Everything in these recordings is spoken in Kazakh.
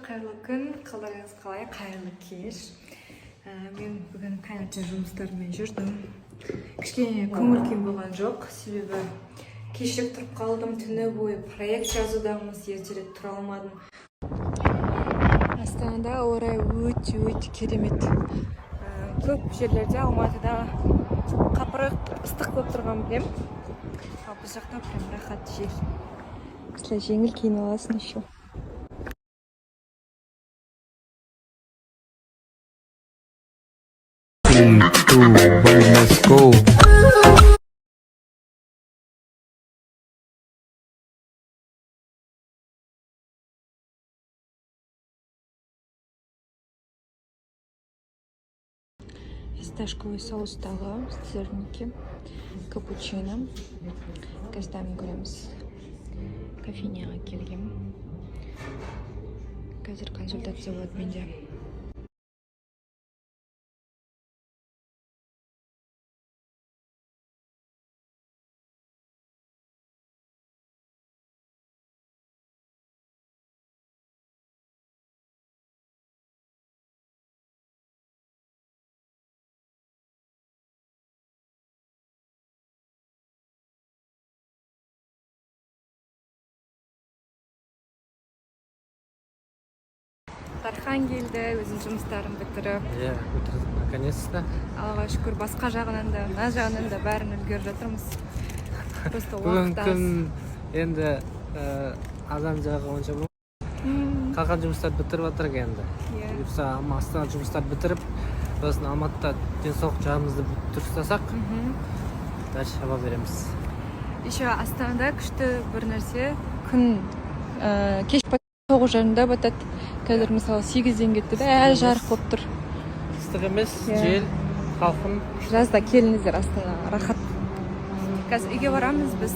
қайырлы күн, қалдарыңыз қалай, қайырлы кеш. Мен бүгін таңертең жұмыстармен жүрдім. Кішкене көңіл күйім болған жоқ, себебі кешігіп тұрып қалдым, түні бойы проект жазудамыз, ертерек тұра алмадым. Астанада ауа райы өте керемет. Көп жерлерде Алматыда қапырық ыстық болып тұрған білем. Ал бұл жақта прям рахат жер. Осылай жеңіл киініп аласың еще. 3, 2, 1, let's go. Фисташковый соустағы сырники, капучино. Қазір көреміз. Кофейняға келгем. Қазір консультация болады менде. Тархан келді, өзінің жұмыстарын бітіріп. Бітірдік наконец-то. Аллаға шүкір, басқа жағынан да, мына жағынан да бәрін үлгеріп жатырмыз. Просто Бүгін уақыт аз. күн енді азан жағы онша бұл. Қалған жұмыстар бітіріп жатыр енді. Астана жұмыстар бітіріп, сосын Алматыда денсаулық жағымызды дұрыстасақ, дальше шаба береміз. Еще Астанада күшті бір нәрсе, күн кеш 9 жарымда батады. Қазір мысалы 8-ден кетті де, әлі жарық болып тұр. Ыстық емес, жел, салқын. Жазда келіңіздер Астанаға, рахат. Қазір үйге барамыз, біз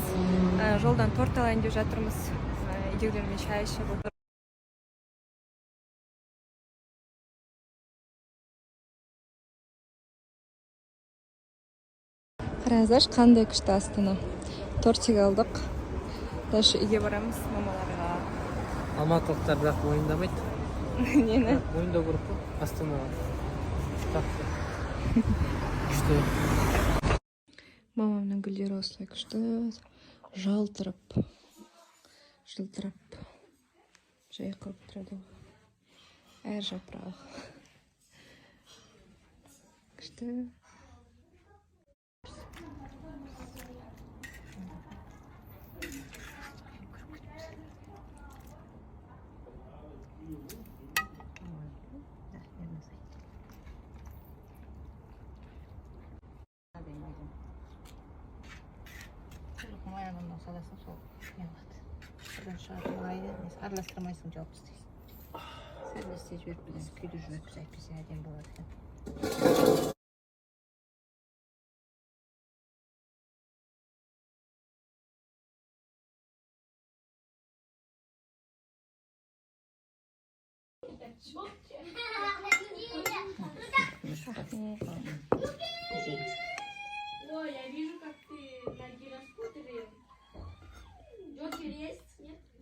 жолдан торт алайын деп жатырмыз. Үйдегілермен шай ішіп отыр. Қараңыздаршы, қандай күшті Астана. Тортик алдық. Дальше үйге барамыз мамаларға. Алматылықтар бірақ мойындамайды. Нені? Мойындау керек қой, Астанаға. Күшті. Мамамның гүлдері осылай күшті. Жалтырып. Жайқалып тұрады. Әр жапырағы. Күшті. Маяның саласың сол неғылады. Содан шығатын майды араластырмайсың, жауып істейсің. Сәрлесте жіберіп білесің, күйді жіберіп әйтпесе әдем болады екен.